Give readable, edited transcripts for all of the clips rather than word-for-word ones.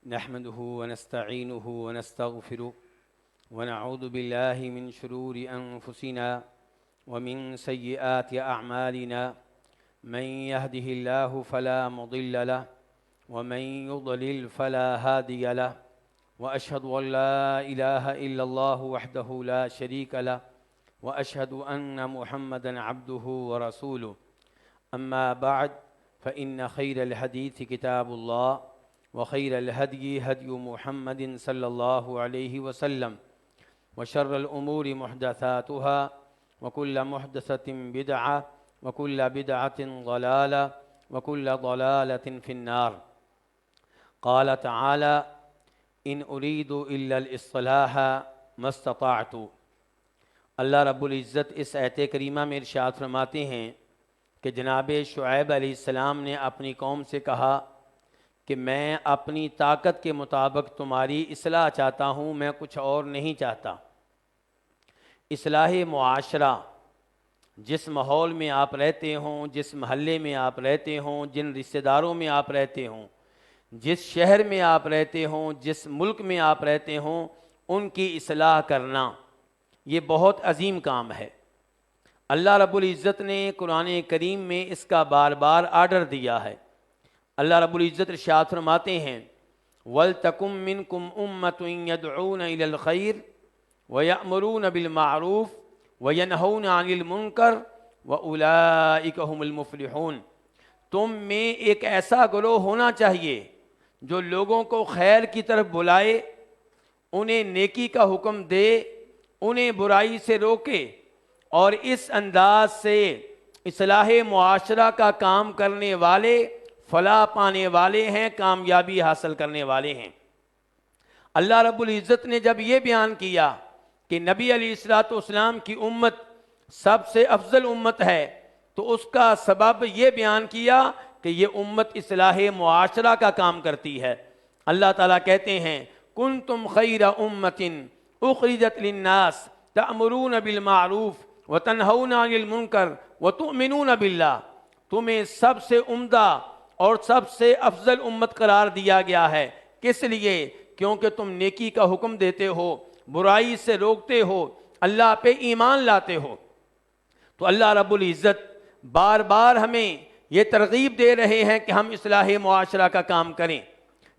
نحمده ونستعينه ونستغفره ونعوذ بالله من شرور أنفسنا ومن سيئات أعمالنا من يهده الله فلا مضل له ومن يضلل فلا هادي له وأشهد أن لا إله إلا الله وحده لا شريك له وأشهد أن محمدًا عبده ورسوله أما بعد فإن خير الحديث كتاب الله وخير الهدي هدي محمد صلى الله عليه وسلم وشر الأمور محدثاتها وكل محدثة بدعة وكل بدعة ضلالة وكل ضلالة في النار. قال تعالى: إن أريد إلا الإصلاح ما استطعت. اللہ رب العزت اس آیت کریمہ میں ارشاد فرماتے ہیں کہ جناب شعیب علیہ السلام نے اپنی قوم سے کہا کہ میں اپنی طاقت کے مطابق تمہاری اصلاح چاہتا ہوں، میں کچھ اور نہیں چاہتا۔ اصلاح معاشرہ، جس ماحول میں آپ رہتے ہوں، جس محلے میں آپ رہتے ہوں، جن رشتہ داروں میں آپ رہتے ہوں، جس شہر میں آپ رہتے ہوں، جس ملک میں آپ رہتے ہوں، ان کی اصلاح کرنا یہ بہت عظیم کام ہے۔ اللہ رب العزت نے قرآن کریم میں اس کا بار بار آرڈر دیا ہے۔ اللہ رب العزت ارشاد فرماتے ہیں: وَلْتَكُمْ مِنْكُمْ أُمَّةٌ يَدْعُونَ إِلَى الْخَيْرِ وَيَأْمُرُونَ بِالْمَعْرُوفِ وَيَنْهَوْنَ عَنِ الْمُنْكَرِ وَأُولَئِكَ هُمُ الْمُفْلِحُونَ۔ تم میں ایک ایسا گروہ ہونا چاہیے جو لوگوں کو خیر کی طرف بلائے، انہیں نیکی کا حکم دے، انہیں برائی سے روکے، اور اس انداز سے اصلاح معاشرہ کا کام کرنے والے فلاح پانے والے ہیں، کامیابی حاصل کرنے والے ہیں۔ اللہ رب العزت نے جب یہ بیان کیا کہ نبی علیہ السلام کی امت سب سے افضل امت ہے، تو اس کا سبب یہ بیان کیا کہ یہ امت اصلاح معاشرہ کا کام کرتی ہے۔ اللہ تعالیٰ کہتے ہیں: کنتم خیر امۃ اخرجت للناس تأمرون بالمعروف وتنہون عن المنکر وتؤمنون باللہ۔ تمہیں سب سے عمدہ اور سب سے افضل امت قرار دیا گیا ہے۔ کس لیے؟ کیونکہ تم نیکی کا حکم دیتے ہو، برائی سے روکتے ہو، اللہ پہ ایمان لاتے ہو۔ تو اللہ رب العزت بار بار ہمیں یہ ترغیب دے رہے ہیں کہ ہم اصلاح معاشرہ کا کام کریں۔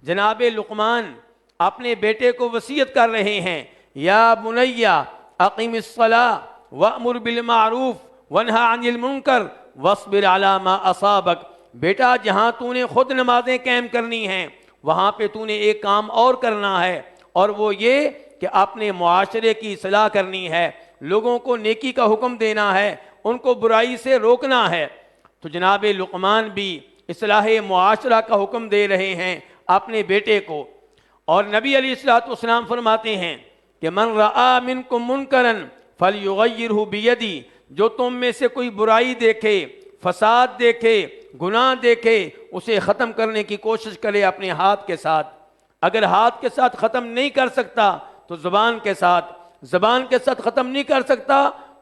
جناب لقمان اپنے بیٹے کو وصیت کر رہے ہیں: یا بنی اقم الصلاۃ وامر بالمعروف وانہی عن المنکر واصبر علی ما اصابک۔ بیٹا، جہاں تو نے خود نمازیں قائم کرنی ہیں، وہاں پہ تو نے ایک کام اور کرنا ہے، اور وہ یہ کہ اپنے معاشرے کی اصلاح کرنی ہے، لوگوں کو نیکی کا حکم دینا ہے، ان کو برائی سے روکنا ہے۔ تو جناب لقمان بھی اصلاح معاشرہ کا حکم دے رہے ہیں اپنے بیٹے کو۔ اور نبی علیہ السلام فرماتے ہیں کہ من رآ منکم منکرا فلیغیرہ بیدی۔ جو تم میں سے کوئی برائی دیکھے، فساد دیکھے، گناہ دیکھے، اسے ختم کرنے کی کوشش کرے اپنے ہاتھ کے ساتھ۔ اگر ہاتھ کے ساتھ ختم نہیں کر سکتا تو زبان کے ساتھ، زبان کے ساتھ ختم نہیں کر سکتا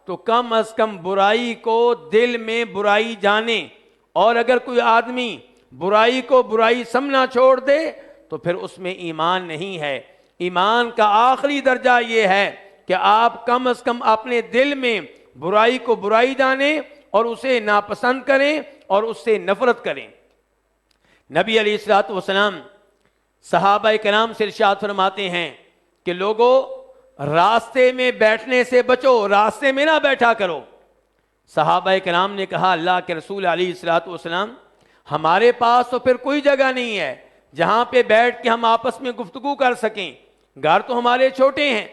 تو کم از کم برائی کو دل میں برائی جانے۔ اور اگر کوئی آدمی برائی کو برائی سمجھنا چھوڑ دے تو پھر اس میں ایمان نہیں ہے۔ ایمان کا آخری درجہ یہ ہے کہ آپ کم از کم اپنے دل میں برائی کو برائی جانیں اور اسے ناپسند کریں اور اس سے نفرت کریں۔ نبی علیہ السلام صحابہ کرام سے ارشاد فرماتے ہیں کہ لوگو، راستے میں بیٹھنے سے بچو، راستے میں نہ بیٹھا کرو۔ صحابہ کرام نے کہا: اللہ کے رسول علیہ السلام، ہمارے پاس تو پھر کوئی جگہ نہیں ہے جہاں پہ بیٹھ کے ہم آپس میں گفتگو کر سکیں، گھر تو ہمارے چھوٹے ہیں۔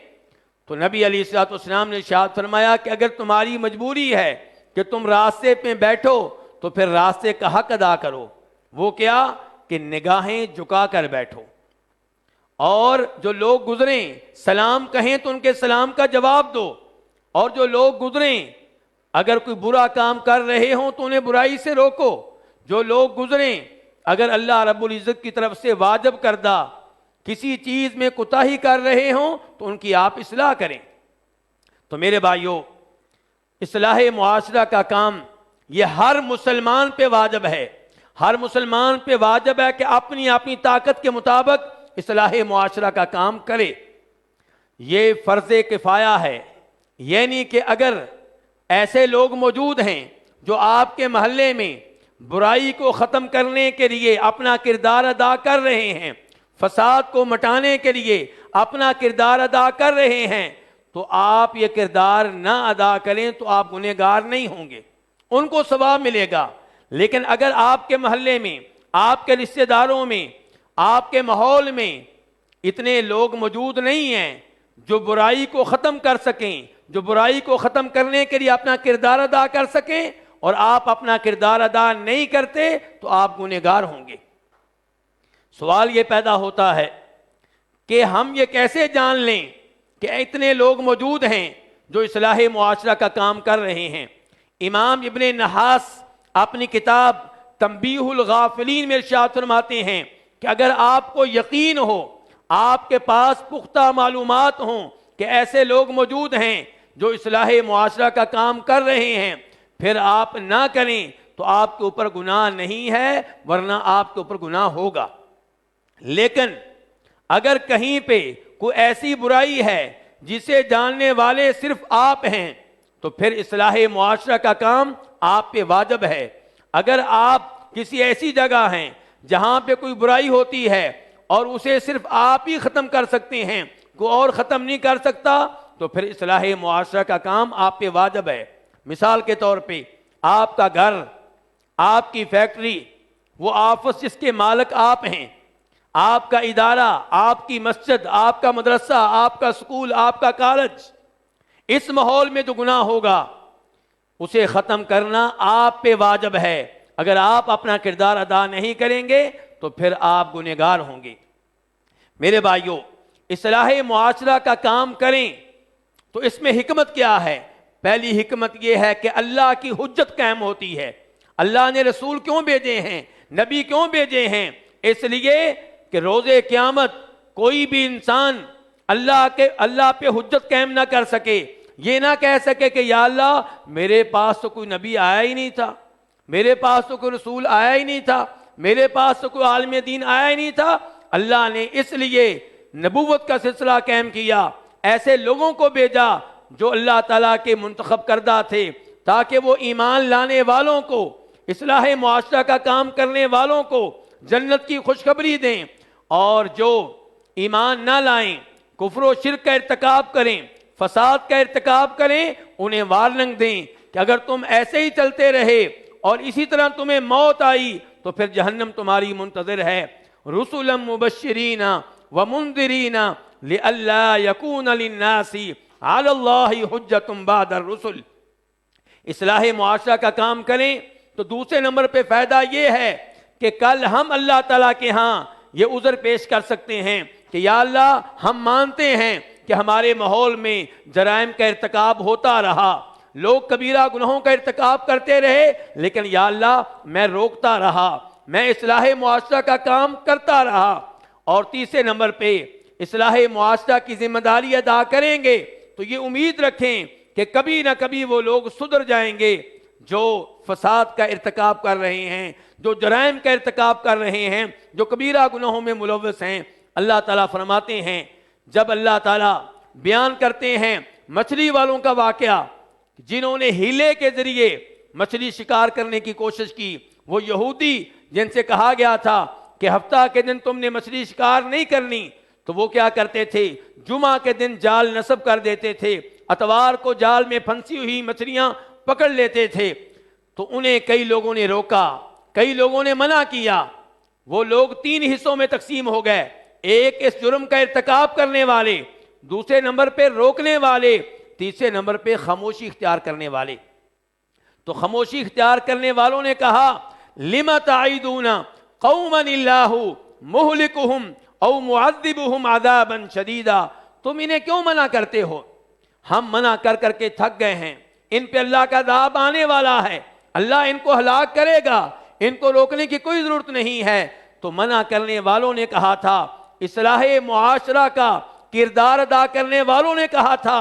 تو نبی علیہ السلام نے ارشاد فرمایا کہ اگر تمہاری مجبوری ہے کہ تم راستے پہ بیٹھو تو پھر راستے کا حق ادا کرو۔ وہ کیا؟ کہ نگاہیں جھکا کر بیٹھو، اور جو لوگ گزریں سلام کہیں تو ان کے سلام کا جواب دو، اور جو لوگ گزریں اگر کوئی برا کام کر رہے ہوں تو انہیں برائی سے روکو۔ جو لوگ گزریں اگر اللہ رب العزت کی طرف سے واجب کردہ کسی چیز میں کوتاہی کر رہے ہوں تو ان کی آپ اصلاح کریں۔ تو میرے بھائیو، اصلاح معاشرہ کا کام یہ ہر مسلمان پہ واجب ہے۔ ہر مسلمان پہ واجب ہے کہ اپنی طاقت کے مطابق اصلاح معاشرہ کا کام کرے۔ یہ فرض کفایہ ہے، یعنی کہ اگر ایسے لوگ موجود ہیں جو آپ کے محلے میں برائی کو ختم کرنے کے لیے اپنا کردار ادا کر رہے ہیں، فساد کو مٹانے کے لیے اپنا کردار ادا کر رہے ہیں، تو آپ یہ کردار نہ ادا کریں تو آپ گنہگار نہیں ہوں گے، ان کو ثواب ملے گا۔ لیکن اگر آپ کے محلے میں، آپ کے رشتہ داروں میں، آپ کے ماحول میں اتنے لوگ موجود نہیں ہیں جو برائی کو ختم کر سکیں، جو برائی کو ختم کرنے کے لیے اپنا کردار ادا کر سکیں، اور آپ اپنا کردار ادا نہیں کرتے تو آپ گنہگار ہوں گے۔ سوال یہ پیدا ہوتا ہے کہ ہم یہ کیسے جان لیں کہ اتنے لوگ موجود ہیں جو اصلاح معاشرہ کا کام کر رہے ہیں؟ امام ابن نحاس اپنی کتاب تنبیہ الغافلین میں ارشاد فرماتے ہیں کہ اگر آپ کو یقین ہو، آپ کے پاس پختہ معلومات ہوں کہ ایسے لوگ موجود ہیں جو اصلاح معاشرہ کا کام کر رہے ہیں، پھر آپ نہ کریں تو آپ کے اوپر گناہ نہیں ہے، ورنہ آپ کے اوپر گناہ ہوگا۔ لیکن اگر کہیں پہ کوئی ایسی برائی ہے جسے جاننے والے صرف آپ ہیں تو پھر اصلاح معاشرہ کا کام آپ پہ واجب ہے۔ اگر آپ کسی ایسی جگہ ہیں جہاں پہ کوئی برائی ہوتی ہے اور اسے صرف آپ ہی ختم کر سکتے ہیں، کوئی اور ختم نہیں کر سکتا، تو پھر اصلاح معاشرہ کا کام آپ پہ واجب ہے۔ مثال کے طور پہ آپ کا گھر، آپ کی فیکٹری، وہ آفس جس کے مالک آپ ہیں، آپ کا ادارہ، آپ کی مسجد، آپ کا مدرسہ، آپ کا سکول، آپ کا کالج، اس ماحول میں جو گناہ ہوگا اسے ختم کرنا آپ پہ واجب ہے۔ اگر آپ اپنا کردار ادا نہیں کریں گے تو پھر آپ گنہگار ہوں گے۔ میرے بھائیوں، اصلاح معاشرہ کا کام کریں تو اس میں حکمت کیا ہے؟ پہلی حکمت یہ ہے کہ اللہ کی حجت قائم ہوتی ہے۔ اللہ نے رسول کیوں بھیجے ہیں، نبی کیوں بھیجے ہیں؟ اس لیے کہ روز قیامت کوئی بھی انسان اللہ پہ حجت قائم نہ کر سکے، یہ نہ کہہ سکے کہ یا اللہ میرے پاس تو کوئی نبی آیا ہی نہیں تھا، میرے پاس تو کوئی رسول آیا ہی نہیں تھا، میرے پاس تو کوئی عالم دین آیا ہی نہیں تھا۔ اللہ نے اس لیے نبوت کا سلسلہ قائم کیا، ایسے لوگوں کو بھیجا جو اللہ تعالیٰ کے منتخب کردہ تھے، تاکہ وہ ایمان لانے والوں کو، اصلاح معاشرہ کا کام کرنے والوں کو جنت کی خوشخبری دیں، اور جو ایمان نہ لائیں، کفر و شرک کا ارتکاب کریں، فساد کا ارتکاب کریں، انہیں وارننگ دیں کہ اگر تم ایسے ہی چلتے رہے اور اسی طرح تمہیں موت آئی تو پھر جہنم تمہاری منتظر ہے۔ رسلا مبشرین ومنذرین لئلا یکون للناس علی اللہ حجۃ بعد الرسل۔ اصلاح معاشرہ کا کام کریں تو دوسرے نمبر پہ فائدہ یہ ہے کہ کل ہم اللہ تعالیٰ کے ہاں یہ عذر پیش کر سکتے ہیں کہ یا اللہ ہم مانتے ہیں کہ ہمارے ماحول میں جرائم کا ارتکاب ہوتا رہا، لوگ کبیرہ گناہوں کا ارتکاب کرتے رہے، لیکن یا اللہ میں روکتا رہا، میں اصلاح معاشرہ کا کام کرتا رہا۔ اور تیسرے نمبر پہ اصلاح معاشرہ کی ذمہ داری ادا کریں گے تو یہ امید رکھیں کہ کبھی نہ کبھی وہ لوگ سدھر جائیں گے جو فساد کا ارتکاب کر رہے ہیں، جو جرائم کا ارتکاب کر رہے ہیں، جو کبیرہ گناہوں میں ملوث ہیں۔ اللہ تعالیٰ فرماتے ہیں، جب اللہ تعالیٰ بیان کرتے ہیں مچھلی والوں کا واقعہ، جنہوں نے ہیلے کے ذریعے مچھلی شکار کرنے کی کوشش کی، وہ یہودی جن سے کہا گیا تھا کہ ہفتہ کے دن تم نے مچھلی شکار نہیں کرنی، تو وہ کیا کرتے تھے؟ جمعہ کے دن جال نصب کر دیتے تھے، اتوار کو جال میں پھنسی ہوئی مچھلیاں پکڑ لیتے تھے۔ تو انہیں کئی لوگوں نے روکا، کئی لوگوں نے منع کیا۔ وہ لوگ تین حصوں میں تقسیم ہو گئے، ایک اس جرم کا ارتکاب کرنے والے، دوسرے نمبر پہ روکنے والے، تیسرے نمبر پہ خاموشی اختیار کرنے والے۔ تو خاموشی اختیار کرنے والوں نے کہا لِمَ تَعِدُونَ قَوْمًا اللَّهُ مُهْلِكُهُمْ او معذبهم عذابا شدیدا، تم انہیں کیوں منع کرتے ہو؟ ہم منع کر کر کے تھک گئے ہیں، ان پہ اللہ کا عذاب آنے والا ہے، اللہ ان کو ہلاک کرے گا، ان کو روکنے کی کوئی ضرورت نہیں ہے۔ تو منع کرنے والوں نے کہا تھا، اصلاح معاشرہ کا کردار ادا کرنے والوں نے کہا تھا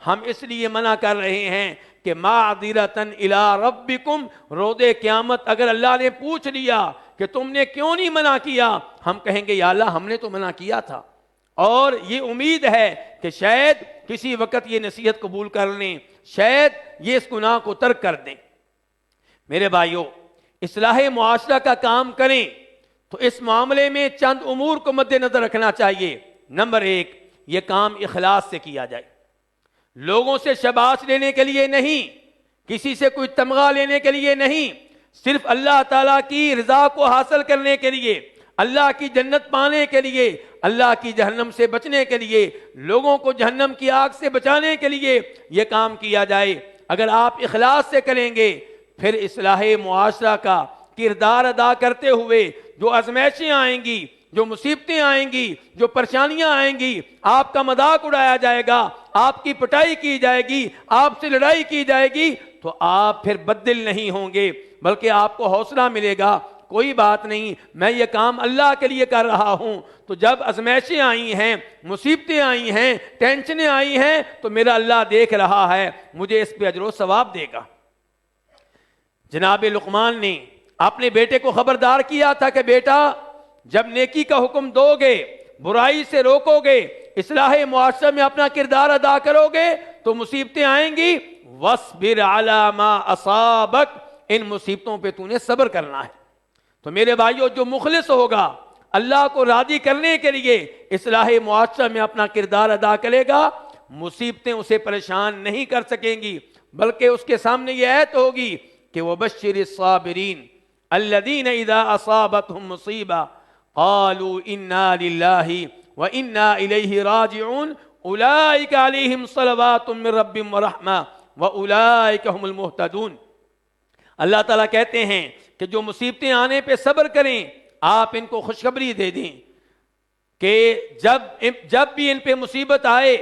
ہم اس لیے منع کر رہے ہیں کہ معذرۃ الی ربکم، روز قیامت اگر اللہ نے پوچھ لیا کہ تم نے کیوں نہیں منع کیا؟ ہم کہیں گے یا اللہ ہم نے تو منع کیا تھا، اور یہ امید ہے کہ شاید کسی وقت یہ نصیحت قبول کر لیں، شاید یہ اس گناہ کو ترک کر دیں۔ میرے بھائیوں، اصلاح معاشرہ کا کام کریں تو اس معاملے میں چند امور کو مد نظر رکھنا چاہیے۔ نمبر 1، یہ کام اخلاص سے کیا جائے، لوگوں سے شاباش لینے کے لیے نہیں، کسی سے کوئی تمغہ لینے کے لیے نہیں، صرف اللہ تعالیٰ کی رضا کو حاصل کرنے کے لیے، اللہ کی جنت پانے کے لیے، اللہ کی جہنم سے بچنے کے لیے، لوگوں کو جہنم کی آگ سے بچانے کے لیے یہ کام کیا جائے۔ اگر آپ اخلاص سے کریں گے، پھر اصلاح معاشرہ کا کردار ادا کرتے ہوئے جو آزمائشیں آئیں گی، جو مصیبتیں آئیں گی، جو پریشانیاں آئیں گی، آپ کا مذاق اڑایا جائے گا، آپ کی پٹائی کی جائے گی، آپ سے لڑائی کی جائے گی، تو آپ پھر بددل نہیں ہوں گے، بلکہ آپ کو حوصلہ ملے گا، کوئی بات نہیں، میں یہ کام اللہ کے لیے کر رہا ہوں۔ تو جب آزمائشیں آئی ہیں، مصیبتیں آئی ہیں، ٹینشنیں آئی ہیں، تو میرا اللہ دیکھ رہا ہے، مجھے اس پہ اجر و ثواب دے گا۔ جناب لقمان نے اپنے بیٹے کو خبردار کیا تھا کہ بیٹا، جب نیکی کا حکم دو گے، برائی سے روکو گے، اصلاح معاشرہ میں اپنا کردار ادا کرو گے تو مصیبتیں آئیں گی، وَاصْبِرْ عَلَى مَا أَصَابَكَ، ان مصیبتوں پہ تو نے صبر کرنا ہے۔ تو میرے بھائیوں، جو مخلص ہوگا، اللہ کو راضی کرنے کے لیے اصلاح معاشرہ میں اپنا کردار ادا کرے گا، مصیبتیں اسے پریشان نہیں کر سکیں گی، بلکہ اس کے سامنے یہ آیت ہوگی کہ وَبَشِّرِ الصَّابِرِينَ الَّذِينَ إِذَا أَصَابَتْهُم مُّصِيبَةٌ قَالُوا إِنَّا لِلَّهِ وَإِنَّا إِلَيْهِ رَاجِعُونَ أُولَٰئِكَ عَلَيْهِمْ صَلَوَاتٌ مِّن رَّبِّهِمْ وَرَحْمَةٌ وَأُولَٰئِكَ هُمُ الْمُهْتَدُونَ۔ اللہ تعالیٰ کہتے ہیں کہ جو مصیبتیں آنے پہ صبر کریں، آپ ان کو خوشخبری دے دیں کہ جب بھی ان پہ مصیبت آئے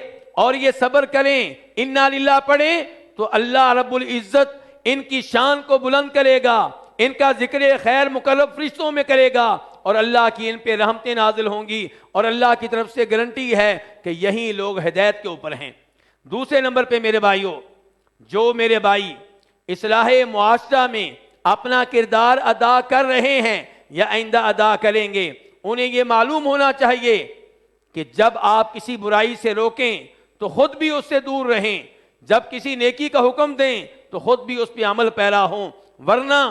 اور یہ صبر کریں، انا للہ پڑھیں، تو اللہ رب العزت ان کی شان کو بلند کرے گا، ان کا ذکر خیر مقرب فرشتوں میں کرے گا، اور اللہ کی ان پہ رحمتیں نازل ہوں گی، اور اللہ کی طرف سے گارنٹی ہے کہ یہی لوگ ہدایت کے اوپر ہیں۔ دوسرے نمبر پہ میرے بھائیوں، جو میرے بھائی اصلاح معاشرہ میں اپنا کردار ادا کر رہے ہیں یا آئندہ ادا کریں گے، انہیں یہ معلوم ہونا چاہیے کہ جب آپ کسی برائی سے روکیں تو خود بھی اس سے دور رہیں، جب کسی نیکی کا حکم دیں تو خود بھی اس پہ عمل پیرا ہوں، ورنہ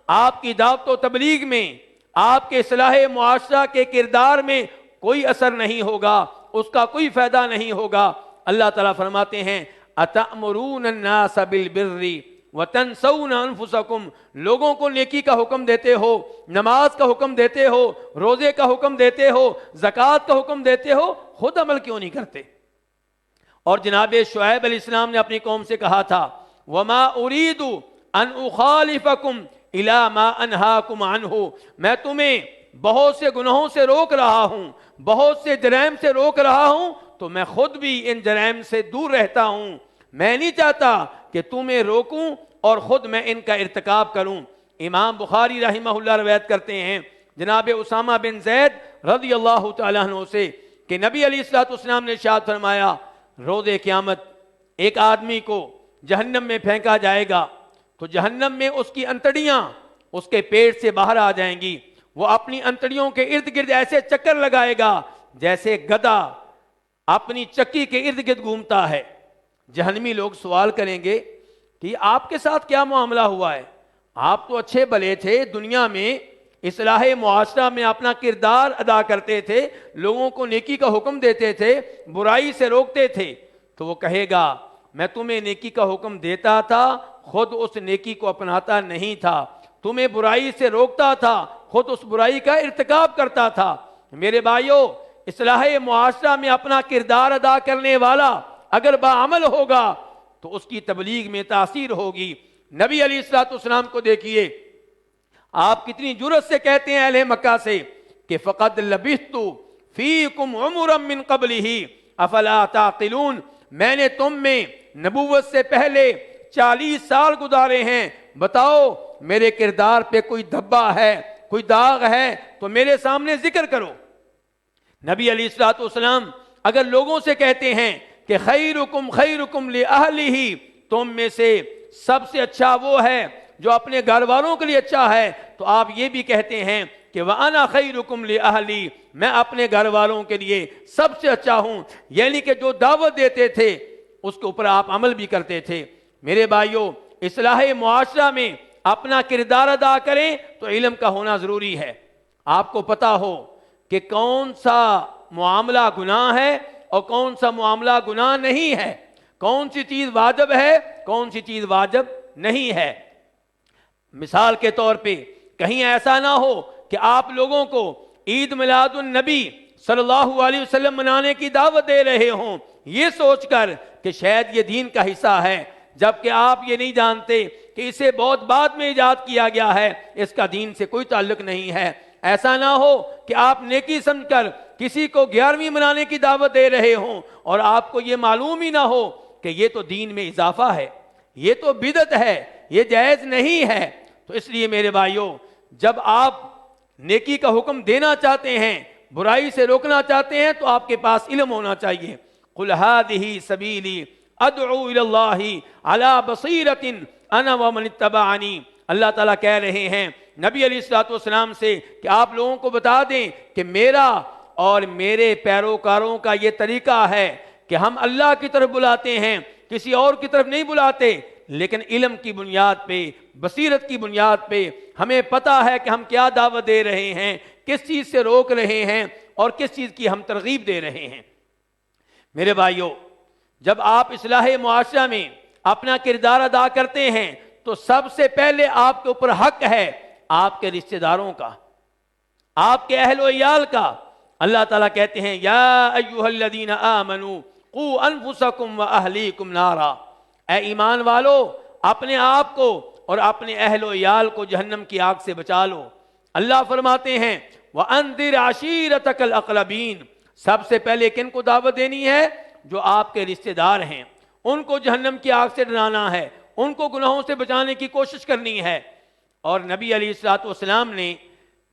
آپ کی دعوت و تبلیغ میں، آپ کے اصلاح معاشرہ کے کردار میں کوئی اثر نہیں ہوگا، اس کا کوئی فائدہ نہیں ہوگا۔ اللہ تعالیٰ فرماتے ہیں أَتَأْمُرُونَ النَّاسَ بِالْبِرِّ وَتَنْسَوْنَ أَنفُسَكُمْ، لوگوں کو نیکی کا حکم دیتے ہو، نماز کا حکم دیتے ہو، روزے کا حکم دیتے ہو، زکوٰۃ کا حکم دیتے ہو، خود عمل کیوں نہیں کرتے؟ اور جناب شعیب علیہ السلام نے اپنی قوم سے کہا تھا وَمَا أُرِيدُ أَنْ أُخَالِفَكُمْ إِلَىٰ مَا أَنْهَاكُمْ عَنْهُ، میں تمہیں بہت سے گناہوں سے روک رہا ہوں، بہت سے جرائم سے روک رہا ہوں، تو میں خود بھی ان جرائم سے دور رہتا ہوں، میں نہیں چاہتا کہ تمہیں روکوں اور خود میں ان کا ارتکاب کروں۔ امام بخاری رحمہ اللہ روایت کرتے ہیں جناب اسامہ بن زید رضی اللہ تعالیٰ عنہ سے کہ نبی علیہ السلام نے ارشاد فرمایا، روز قیامت ایک آدمی کو جہنم میں پھینکا جائے گا تو جہنم میں اس کی انتڑیاں اس کے پیٹ سے باہر آ جائیں گی، وہ اپنی انتڑیوں کے ارد گرد ایسے چکر لگائے گا جیسے گدھا اپنی چکی کے ارد گرد گھومتا ہے۔ جہنمی لوگ سوال کریں گے کہ آپ کے ساتھ کیا معاملہ ہوا ہے؟ آپ تو اچھے بھلے تھے، دنیا میں اصلاح معاشرہ میں اپنا کردار ادا کرتے تھے، لوگوں کو نیکی کا حکم دیتے تھے، برائی سے روکتے تھے۔ تو وہ کہے گا میں تمہیں نیکی کا حکم دیتا تھا، خود اس نیکی کو اپناتا نہیں تھا، تمہیں برائی سے روکتا تھا، خود اس برائی کا ارتکاب کرتا تھا۔ میرے بھائیوں، اصلاح معاشرہ میں اپنا کردار ادا کرنے والا اگر باعمل ہوگا تو اس کی تبلیغ میں تاثیر ہوگی۔ نبی علیہ السلام کو دیکھیے، آپ کتنی جرأت سے کہتے ہیں اہل مکہ سے کہ فَقَدْ لَبِثْتُ فِيكُمْ عُمُرًا مِّن قَبْلِهِ أَفَلَا تَعْقِلُونَ، میں نے تم میں نبوت سے پہلے 40 سال گزارے ہیں، بتاؤ میرے کردار پہ کوئی دھبا ہے، کوئی داغ ہے تو میرے سامنے ذکر کرو۔ نبی علیہ السلام اگر لوگوں سے کہتے ہیں کہ خیرکم خیرکم لأہلہ، تم میں سے سب سے اچھا وہ ہے جو اپنے گھر والوں کے لیے اچھا ہے، تو آپ یہ بھی کہتے ہیں کہ وَأَنَا خَيْرُكُمْ لِأَهْلِي، میں اپنے گھر والوں کے لیے سب سے اچھا ہوں، یعنی کہ جو دعوت دیتے تھے اس کے اوپر آپ عمل بھی کرتے تھے۔ میرے بھائیوں، اصلاح معاشرہ میں اپنا کردار ادا کریں تو علم کا ہونا ضروری ہے۔ آپ کو پتہ ہو کہ کون سا معاملہ گناہ ہے اور کون سا معاملہ گناہ نہیں ہے، کون سی چیز واجب ہے کون سی چیز واجب نہیں ہے۔ مثال کے طور پہ کہیں ایسا نہ ہو کہ آپ لوگوں کو عید میلاد النبی صلی اللہ علیہ وسلم منانے کی دعوت دے رہے ہوں یہ سوچ کر کہ شاید یہ دین کا حصہ ہے، جبکہ آپ یہ نہیں جانتے کہ اسے بہت بعد میں ایجاد کیا گیا ہے، اس کا دین سے کوئی تعلق نہیں ہے۔ ایسا نہ ہو کہ آپ نیکی سمجھ کر کسی کو 11ویں منانے کی دعوت دے رہے ہوں اور آپ کو یہ معلوم ہی نہ ہو کہ یہ تو دین میں اضافہ ہے، یہ تو بدعت ہے، یہ جائز نہیں ہے۔ تو اس لیے میرے بھائیوں، جب آپ نیکی کا حکم دینا چاہتے ہیں، برائی سے روکنا چاہتے ہیں، تو آپ کے پاس علم ہونا چاہیے۔ قُلْ هَٰذِهِ سَبِيلِي أَدْعُو إِلَى اللَّهِ عَلَىٰ بَصِيرَةٍ أَنَا وَمَنِ اتَّبَعَنِي۔ اللہ تعالیٰ کہہ رہے ہیں نبی علیہ السلام سے کہ آپ لوگوں کو بتا دیں کہ میرا اور میرے پیروکاروں کا یہ طریقہ ہے کہ ہم اللہ کی طرف بلاتے ہیں، کسی اور کی طرف نہیں بلاتے، لیکن علم کی بنیاد پہ، بصیرت کی بنیاد پہ ہمیں پتہ ہے کہ ہم کیا دعوت دے رہے ہیں، کس چیز سے روک رہے ہیں اور کس چیز کی ہم ترغیب دے رہے ہیں۔ میرے بھائیوں، جب آپ اصلاح معاشرہ میں اپنا کردار ادا کرتے ہیں تو سب سے پہلے آپ کے اوپر حق ہے آپ کے رشتہ داروں کا، آپ کے اہل و عیال کا۔ اللہ تعالیٰ کہتے ہیں یا ایھا الذین آمنوا قوا انفسکم واہلیکم نارا، اے ایمان والو اپنے آپ کو اور اپنے اہل و عیال کو جہنم کی آگ سے بچا لو۔ اللہ فرماتے ہیں وانذر عشیرتک الاقربین، سب سے پہلے کن کو دعوت دینی ہے؟ جو آپ کے رشتہ دار ہیں، ان کو جہنم کی آگ سے ڈرانا ہے، ان کو گناہوں سے بچانے کی کوشش کرنی ہے۔ اور نبی علیہ السلام نے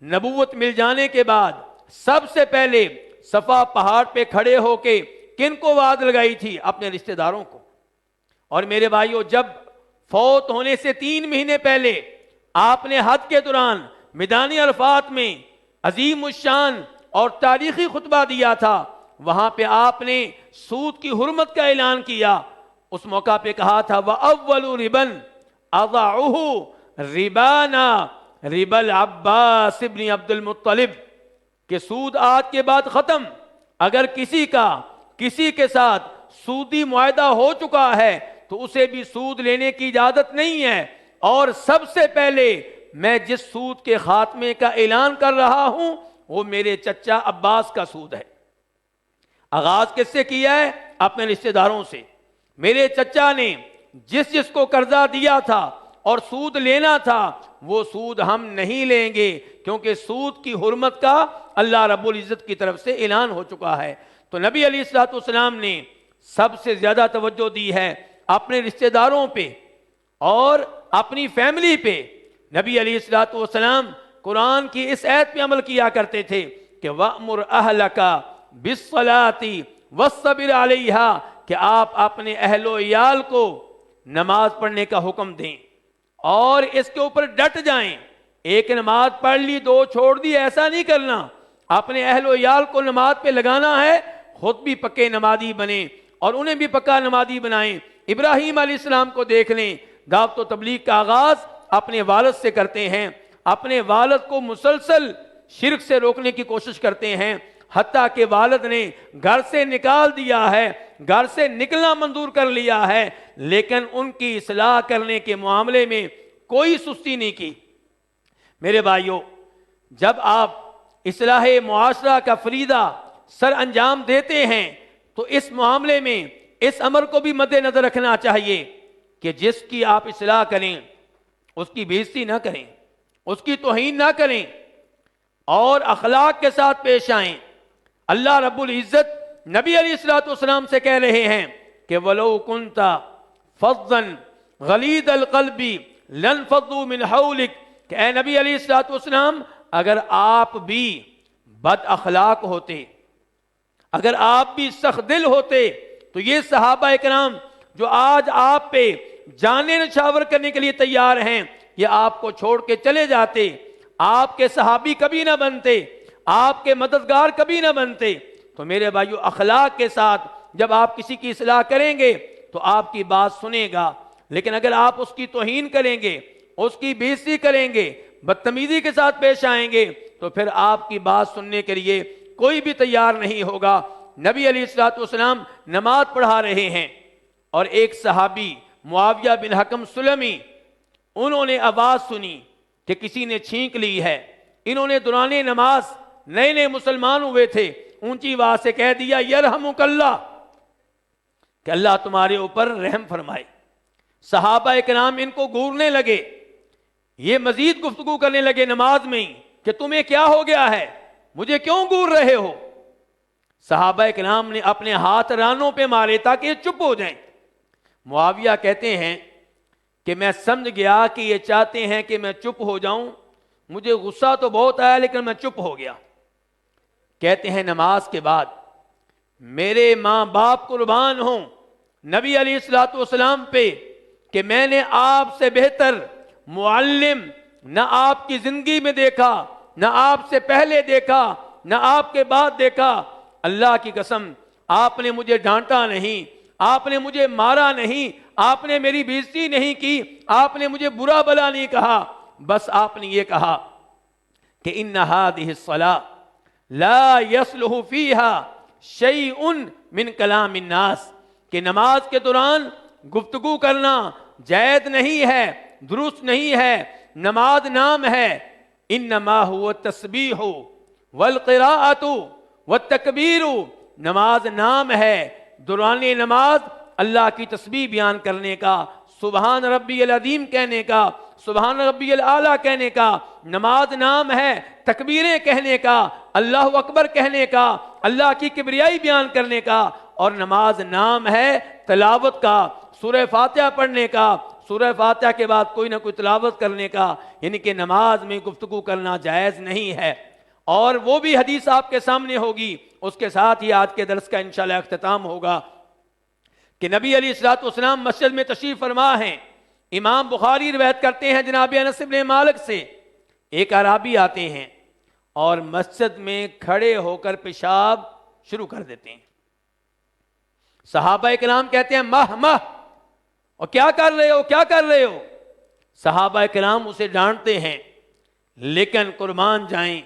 نبوت مل جانے کے بعد سب سے پہلے صفا پہاڑ پہ کھڑے ہو کے کن کو وعد لگائی تھی؟ اپنے رشتہ داروں کو۔ اور میرے بھائیوں، جب فوت ہونے سے 3 مہینے پہلے آپ نے حج کے دوران میدان عرفات میں عظیم الشان اور تاریخی خطبہ دیا تھا، وہاں پہ آپ نے سود کی حرمت کا اعلان کیا۔ اس موقع پہ کہا تھا وَأَوَّلُ رِبًا أَضَعُهُ رِبَانَا رِبَا العباس ابن عبد المطلب، کہ سود آج کے بعد ختم۔ اگر کسی کا کسی کے ساتھ سودی معاہدہ ہو چکا ہے تو اسے بھی سود لینے کی اجازت نہیں ہے، اور سب سے پہلے میں جس سود کے خاتمے کا اعلان کر رہا ہوں وہ میرے چچا عباس کا سود ہے۔ آغاز کس سے کیا ہے؟ اپنے رشتہ داروں سے۔ میرے چچا نے جس کو قرضہ دیا تھا اور سود لینا تھا وہ سود ہم نہیں لیں گے، کیونکہ سود کی حرمت کا اللہ رب العزت کی طرف سے اعلان ہو چکا ہے۔ تو نبی علیہ السلام نے سب سے زیادہ توجہ دی ہے اپنے رشتہ داروں پہ اور اپنی فیملی پہ۔ نبی علیہ السلام قرآن کی اس آیت پہ عمل کیا کرتے تھے کہ وَأْمُرْ أَهْلَكَ بِالصَّلَاةِ وَالصَّبْرِ عَلَيْهَا، کہ آپ اپنے اہل و عیال کو نماز پڑھنے کا حکم دیں اور اس کے اوپر ڈٹ جائیں۔ ایک نماز پڑھ لی 2 چھوڑ دی، ایسا نہیں کرنا۔ اپنے اہل و عیال کو نماز پہ لگانا ہے، خود بھی پکے نمازی بنیں اور انہیں بھی پکا نمازی بنائیں۔ ابراہیم علیہ السلام کو دیکھ لیں، دعوت و تبلیغ کا آغاز اپنے والد سے کرتے ہیں، اپنے والد کو مسلسل شرک سے روکنے کی کوشش کرتے ہیں، حتیٰ کہ والد نے گھر سے نکال دیا ہے، گھر سے نکلنا منظور کر لیا ہے، لیکن ان کی اصلاح کرنے کے معاملے میں کوئی سستی نہیں کی۔ میرے بھائیوں، جب آپ اصلاح معاشرہ کا فریضہ سر انجام دیتے ہیں تو اس معاملے میں اس امر کو بھی مد نظر رکھنا چاہیے کہ جس کی آپ اصلاح کریں اس کی بے عزتی نہ کریں، اس کی توہین نہ کریں اور اخلاق کے ساتھ پیش آئیں۔ اللہ رب العزت نبی علیہ السلام سے کہہ رہے ہیں کہ وَلَوْ كُنْتَ فَظًّا غَلِيظَ الْقَلْبِ لَانفَضُّوا مِنْ حَوْلِكَ، کہ اے نبی علیہ السلام اگر آپ بھی بد اخلاق ہوتے، اگر آپ بھی سخت دل ہوتے تو یہ صحابہ اکرام جو آج آپ پہ جانیں نچھاور کرنے کے لیے تیار ہیں یہ آپ کو چھوڑ کے چلے جاتے۔ آپ کے صحابی کبھی نہ بنتے، آپ کے مددگار کبھی نہ بنتے۔ تو میرے بھائیو، اخلاق کے ساتھ جب آپ کسی کی اصلاح کریں گے تو آپ کی بات سنے گا، لیکن اگر آپ اس کی توہین کریں گے، اس کی بے عزتی کریں گے، بدتمیزی کے ساتھ پیش آئیں گے، تو پھر آپ کی بات سننے کے لیے کوئی بھی تیار نہیں ہوگا۔ نبی علیہ الصلوۃ والسلام نماز پڑھا رہے ہیں اور ایک صحابی معاویہ بن حکم سلمی، انہوں نے آواز سنی کہ کسی نے چھینک لی ہے۔ انہوں نے دوران نماز، نئے نئے مسلمان ہوئے تھے، اونچی آواز سے کہہ دیا یرحمک اللہ، کہ اللہ تمہارے اوپر رحم فرمائے۔ صحابہ کرام ان کو گورنے لگے، یہ مزید گفتگو کرنے لگے نماز میں ہی کہ تمہیں کیا ہو گیا ہے، مجھے کیوں گور رہے ہو؟ صحابہ کرام نے اپنے ہاتھ رانوں پہ مارے تاکہ یہ چپ ہو جائیں۔ معاویہ کہتے ہیں کہ میں سمجھ گیا کہ یہ چاہتے ہیں کہ میں چپ ہو جاؤں، مجھے غصہ تو بہت آیا لیکن میں چپ ہو گیا۔ کہتے ہیں نماز کے بعد میرے ماں باپ قربان ہوں نبی علیہ الصلوۃ والسلام پہ کہ میں نے آپ سے بہتر معلم نہ آپ کی زندگی میں دیکھا، نہ آپ سے پہلے دیکھا، نہ آپ کے بعد دیکھا۔ اللہ کی قسم، آپ نے مجھے ڈانٹا نہیں، آپ نے مجھے مارا نہیں، آپ نے میری بے عزتی نہیں کی، آپ نے مجھے برا بلا نہیں کہا، بس آپ نے یہ کہا کہ ان هذه الصلاة لا يصلح فيها شيء من كلام الناس، کہ نماز کے دوران گفتگو کرنا جائز نہیں ہے، درست نہیں ہے۔ نماز نام ہے، انما هو التسبیح والقراءۃ والتکبیر، نماز نام ہے، دوران نماز اللہ کی تسبیح بیان کرنے کا، سبحان ربی العظیم کہنے کا، سبحان ربی الاعلیٰ کہنے کا۔ نماز نام ہے تکبیریں کہنے کا، اللہ اکبر کہنے کا، اللہ کی کبریائی بیان کرنے کا۔ اور نماز نام ہے تلاوت کا، سورہ فاتحہ پڑھنے کا، سورہ فاتحہ کے بعد کوئی نہ کوئی تلاوت کرنے کا، یعنی کہ نماز میں گفتگو کرنا جائز نہیں ہے۔ اور وہ بھی حدیث آپ کے سامنے ہوگی، اس کے ساتھ ہی آج کے درس کا انشاءاللہ اختتام ہوگا کہ نبی علیہ الصلوۃ والسلام مسجد میں تشریف فرما ہیں۔ امام بخاری روایت کرتے ہیں جناب انس بن مالک سے، ایک اعرابی آتے ہیں اور مسجد میں کھڑے ہو کر پیشاب شروع کر دیتے ہیں۔ صحابہ کرام کہتے ہیں مہ مہ، اور کیا کر رہے ہو، کیا کر رہے ہو؟ صحابہ کرام اسے ڈانٹتے ہیں، لیکن قربان جائیں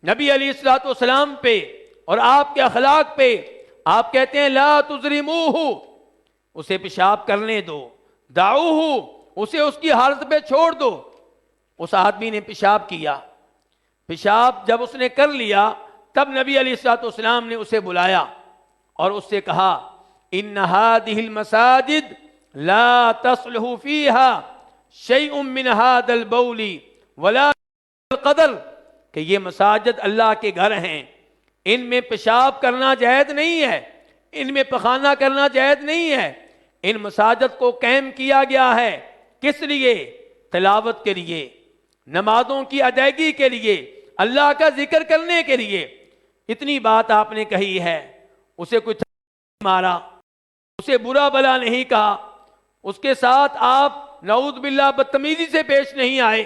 نبی علیہ الصلوۃ والسلام پہ اور آپ کے اخلاق پہ، آپ کہتے ہیں لا تظلموہ، اسے پیشاب کرنے دو، دعوہ، اسے اس کی حالت پہ چھوڑ دو۔ اس آدمی نے پیشاب کیا، پیشاب جب اس نے کر لیا تب نبی علیہ الصلوۃ والسلام نے اسے بلایا اور اس سے کہا ان هذه المساجد لا تصلح فيها شيء من هذا البول ولا القدر، کہ یہ مساجد اللہ کے گھر ہیں، ان میں پیشاب کرنا جائز نہیں ہے، ان میں پخانہ کرنا جائز نہیں ہے۔ ان مساجد کو قائم کیا گیا ہے کس لیے؟ تلاوت کے لیے، نمازوں کی ادائیگی کے لیے، اللہ کا ذکر کرنے کے لیے۔ اتنی بات آپ نے کہی ہے، اسے کوئی مارا، اسے برا بلا نہیں کہا، اس کے ساتھ آپ نعوذ باللہ بدتمیزی سے پیش نہیں آئے۔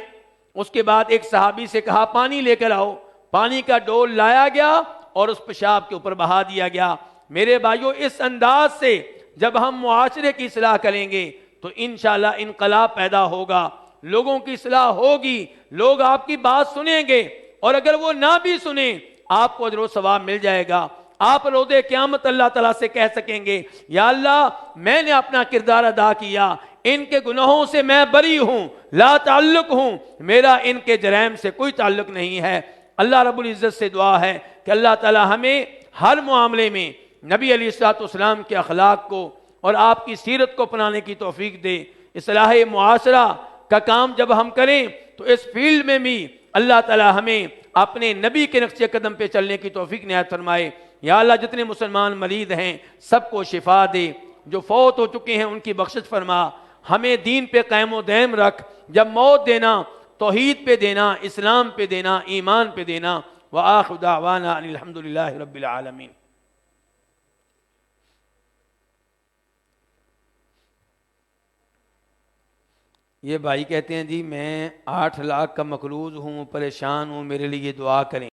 اس کے بعد ایک صحابی سے کہا پانی لے کر آؤ، پانی کا ڈول لایا گیا اور اس پیشاب کے اوپر بہا دیا گیا۔ میرے بھائیوں، اس انداز سے جب ہم معاشرے کی اصلاح کریں گے تو انشاءاللہ انقلاب پیدا ہوگا، لوگوں کی اصلاح ہوگی، لوگ آپ کی بات سنیں گے، اور اگر وہ نہ بھی سنیں آپ کو اجر و ثواب مل جائے گا۔ آپ روز قیامت اللہ تعالیٰ سے کہہ سکیں گے یا اللہ میں نے اپنا کردار ادا کیا، ان کے گناہوں سے میں بری ہوں، لا تعلق ہوں، میرا ان کے جرائم سے کوئی تعلق نہیں ہے۔ اللہ رب العزت سے دعا ہے کہ اللہ تعالیٰ ہمیں ہر معاملے میں نبی علیہ الصلوۃ والسلام کے اخلاق کو اور آپ کی سیرت کو اپنانے کی توفیق دے۔ اصلاح معاشرہ کا کام جب ہم کریں تو اس فیلڈ میں بھی اللہ تعالیٰ ہمیں اپنے نبی کے نقش قدم پہ چلنے کی توفیق عنایت فرمائے۔ یا اللہ جتنے مسلمان مریض ہیں سب کو شفا دے، جو فوت ہو چکے ہیں ان کی بخشش فرما، ہمیں دین پہ قائم و دائم رکھ، جب موت دینا توحید پہ دینا، اسلام پہ دینا، ایمان پہ دینا۔ وآخر دعوانا ان الحمدللہ رب العالمین۔ یہ بھائی کہتے ہیں جی میں 8 لاکھ کا مقروض ہوں، پریشان ہوں، میرے لیے دعا کریں۔